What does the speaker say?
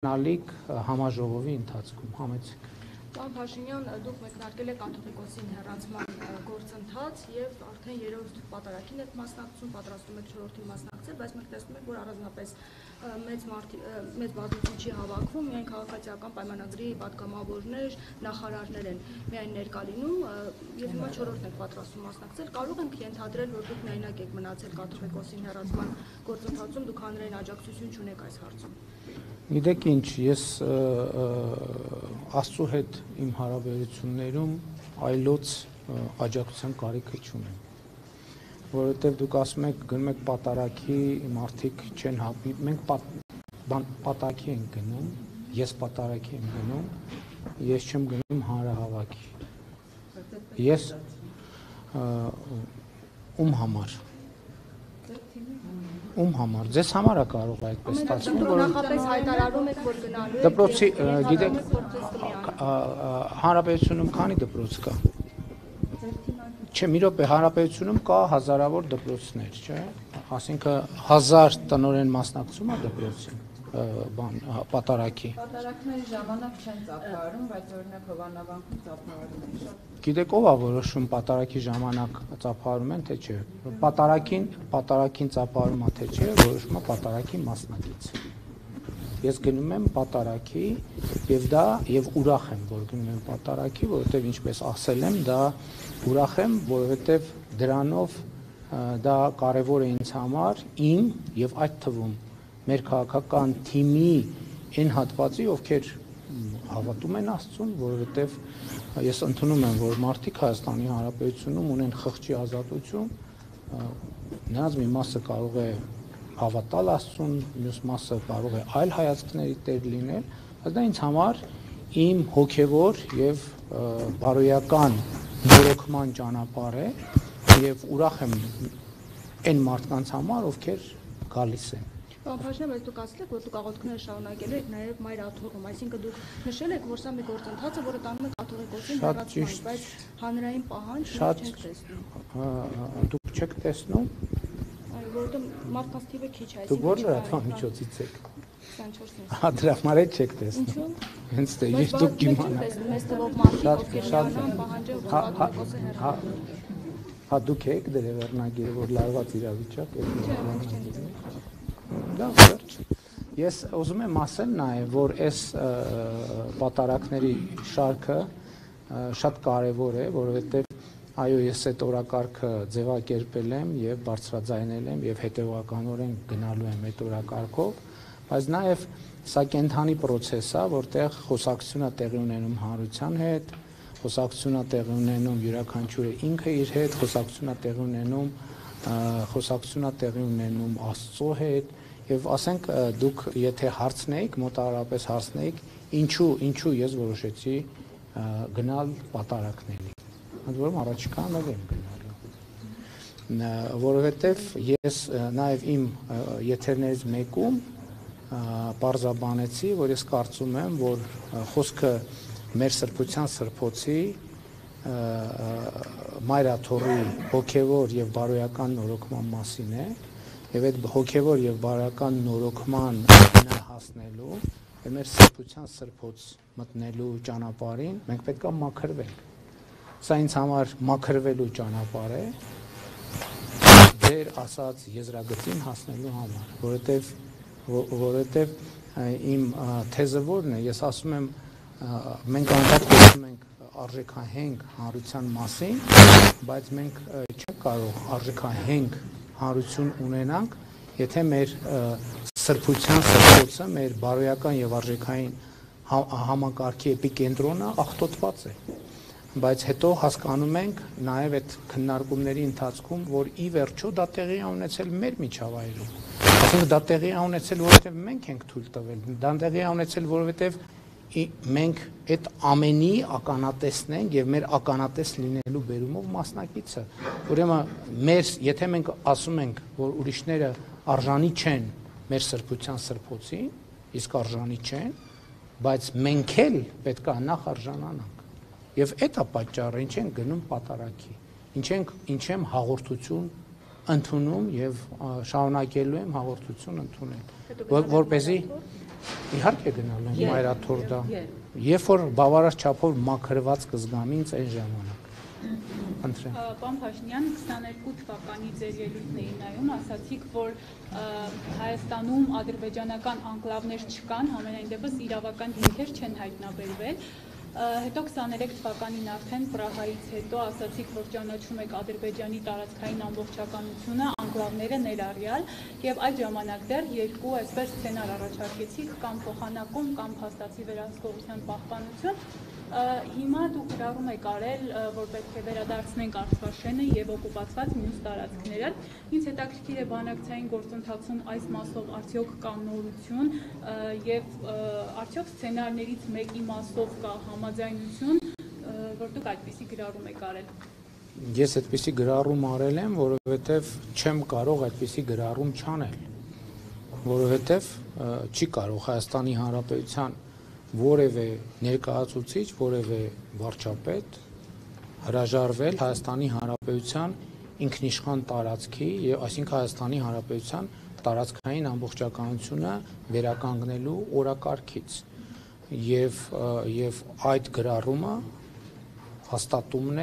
Նալիք համաժողովի ընթացքում համեցեք։ Պարոն Փաշինյան, դուք մեկնարկել եք կաթողիկոսին հեռացման գործընթաց եւ արդեն երրորդ պատարագին եք մասնակցում, պատրաստում եք չորրորդին մասնակցել, բայց մենք տեսնում ենք, որ առանձնապես մեծ բազմություն չի հավաքվում, միայն քաղաքացիական պայմանագրի պատգամավորներ, նախարարներ են միայն ներկա լինում եւ հիմա չորրորդն եք պատրաստում մասնակցել, կարող ենք ենթադրել, որ դուք միայնակ եք մնացել կաթողիկոսին հեռացման գործընթացում, դուք հանրային աջակցություն չունեք այս հարցում։ Գիտեք ինչ, ես Աստծո հետ իմ հարաբերություններում այլոց աջակցության կարիքը չունեմ, որովհետև դուք ասում եք գնում եք պատարագի, մարդիկ չեն հապի, մենք պատարագի ենք գնում, ես պատարագի եմ գնում, ես չեմ գնում հանրահավաքի, ես ում համար ձեզ համար է կարող այդպես ստացվում, որ նախապես հայտարարում եք, որ գնալու եք դպրոցի, գիտեք, հանրապետությունում քանի դպրոց կա։ Չէ, մի րոպե, հանրապետությունում կա հազարավոր դպրոցներ, չէ՞, ասինքն 1000 տնօրեն մասնակցում է դպրոցին, պատարագի։ Պատարագների ժամանակ չեն ծափահարում, բայց օրինակ հովանավանքում ծափահարում են։ Գիտեք ով է որոշում պատարագի ժամանակ ծափահարում են, թե չէ։ Պատարագին ծափահարում է, թե չէ, որոշում է պատարագի մասնակիցը։ Ես գնում եմ պատարագի եւ ուրախ եմ, որ գնում եմ պատարագի, որովհետեւ ինչպես ասել եմ, դա ուրախ եմ, որովհետեւ դրանով դա կարեւոր է ինձ համար, իմ եւ այդ թվում մեր քաղաքական թիմի այն հատվածի, ովքեր հավատում են Աստծուն, որովհետեւ ես ընդունում եմ, որ մարդիկ Հայաստանի Հանրապետությունում ունեն խղճի ազատություն, նրանց մի մասը կարող է հավատալ Աստծուն, մյուս մասը կարող է այլ հայացքների տեր լինել, բայց դա ինձ համար իմ հոգևոր եւ բարոյական նորոգման ճանապարհ է եւ ուրախ եմ այն մարդկանց համար, ովքեր գալիս են։ Պարոն Փաշինյան, բայց դուք ասել եք, որ դուք աղոթքները շարունակելու եք նաև մայր աթոռում, այսինքն դուք նշել եք, որ սա մի գործընթաց է, որը տանում է կաթողիկոսին հեռացման, բայց հանրային պահանջ չեք տեսնում։ Դուք չեք տեսնում։ Այո, որովհետեւ մարդկանց թիվը քիչ է, Դուք ո՞ր լրատվամիջոցից եք։ 24-ից։ Դրա համար էլ չեք տեսնում։ Ինչու՞։ Հենց դե ես դուք կիմանաք։ Մեծ թվով մարդիկ, ովքեր միանան, պահանջեն կաթողիկոսը հեռացնել։ Հա դուք եք դրել վերնագիրը, որ լարված իրավիճակ է։ Դա վերջ։ Ես ուզում եմ ասել նաև, որ այս պատարագների շարքը շատ կարևոր է, որովհետև այո, ես այդ օրակարգը ձևակերպել եմ եւ բարձրաձայնել եմ եւ հետեւականորեն գնալու եմ այդ օրակարգով, բայց նաև սա կենթանի process է, որտեղ խոսակցություն է տեղի ունենում հանրության հետ, խոսակցություն է տեղի ունենում յուրաքանչյուրը ինքը իր հետ, խոսակցություն է տեղի ունենում Աստծո հետ եւ ասենք դուք եթե հարցնեիք, մոտավորապես հարցնեիք, ինչու ես որոշեցի գնալ պատարագների։ Ընդ որում առաջիկայում եմ գնալու։ Որովհետեւ ես նաեւ իմ եթերներից մեկում պարզաբանեցի, որ ես կարծում եմ, որ խոսքը մեր սրբության սրբոցի մայր աթոռի հոգևոր եւ բարոյական նորոգման մասին է եւ այդ հոգևոր եւ բարոյական նորոգման հասնելու եւ մեր սրբության սրբոց մտնելու ճանապարհին մենք պետք է մաքրվենք։ Սա ինձ համար մաքրվելու ճանապարհ է ձեր ասած եզրագծին հասնելու համար, որովհետեւ իմ թեզը որն է, ես ասում եմ մենք անդադար խոսում ենք արժեքահենք հանրության մասին, բայց մենք չենք կարող արժեքահենք հանրություն ունենանք, եթե մեր սրբության սրբոցը, մեր բարոյական եւ արժեքային համակարգի էպիկենտրոնը աղտոտված է։ Բայց հետո հասկանում ենք նաեւ այդ քննարկումների ընթացքում, որ ի վերջո դա տեղի է ունեցել մեր միջավայրում։ Այսինքն դա տեղի է ունեցել, որովհետեւ մենք ենք թույլ տվել, դա տեղի է ունեցել, որովհետեւ մենք այդ ամենի ականատեսն ենք եւ մեր ականատես լինելու բերումով մասնակիցը։ Ուրեմն եթե մենք ասում ենք, որ ուրիշները արժանի չեն մեր սրբության սրբոցին, իսկ արժանի չեն, բայց մենք էլ պետք է նախ արժանանանք։ Եվ այդ է պատճառը, ինչ ենք գնում պատարագի, ինչ եմ հաղորդություն ընդունում եւ շարունակելու եմ հաղորդություն ընդունել, որպեսզի Իհարկե գնալու եմ մայրաթորդա։ Երբ որ բավարար չափով մաքրված կզգամ ինձ այն ժամանակ։ Ընտրեմ։ Պարոն Փաշինյան, 22 թվականի ձեր ելույթներին նայում ասացիք, որ Հայաստանում ադրբեջանական անկլավներ չկան, համենայն դեպս իրավական հիմքեր չեն հայտնաբերվել։ Հետո 23 թվականին արդեն Պրահայից հետո ասացիք, որ ճանաչում եք Ադրբեջանի տարածքային ամբողջականությունը, անկլավները ներառյալ, եւ այդ ժամանակ դեռ երկու այսպես սցենար առաջարկեցիք, կամ փոխանակում, կամ փաստացի վերահսկողության պահպանություն։ Հիմա դուք գրառում եք արել, որ պետք է վերադարձնենք Արցախաշենը եւ օկուպացված մյուս տարածքները։ Ինձ հետաքրքիր է բանակցային գործընթացում այս մասով արդյոք կա նորություն եւ արդյոք սցենարներից մեկի մասով կա համաձայնություն, որ դուք այդպիսի գրառում եք արել։ Ես այդպիսի գրառում արել եմ, որովհետեւ չեմ կարող այդպիսի գրառում չանել, որովհետեւ չի կարող Հայաստանի Հանրապետության որևէ ներկայացուցիչ, որևէ վարչապետ հրաժարվել Հայաստանի Հանրապետության ինքնիշխան տարածքի եւ այսինքն Հայաստանի Հանրապետության տարածքային ամբողջականությունը վերականգնելու օրակարգից եւ այդ գրառումը հաստատումն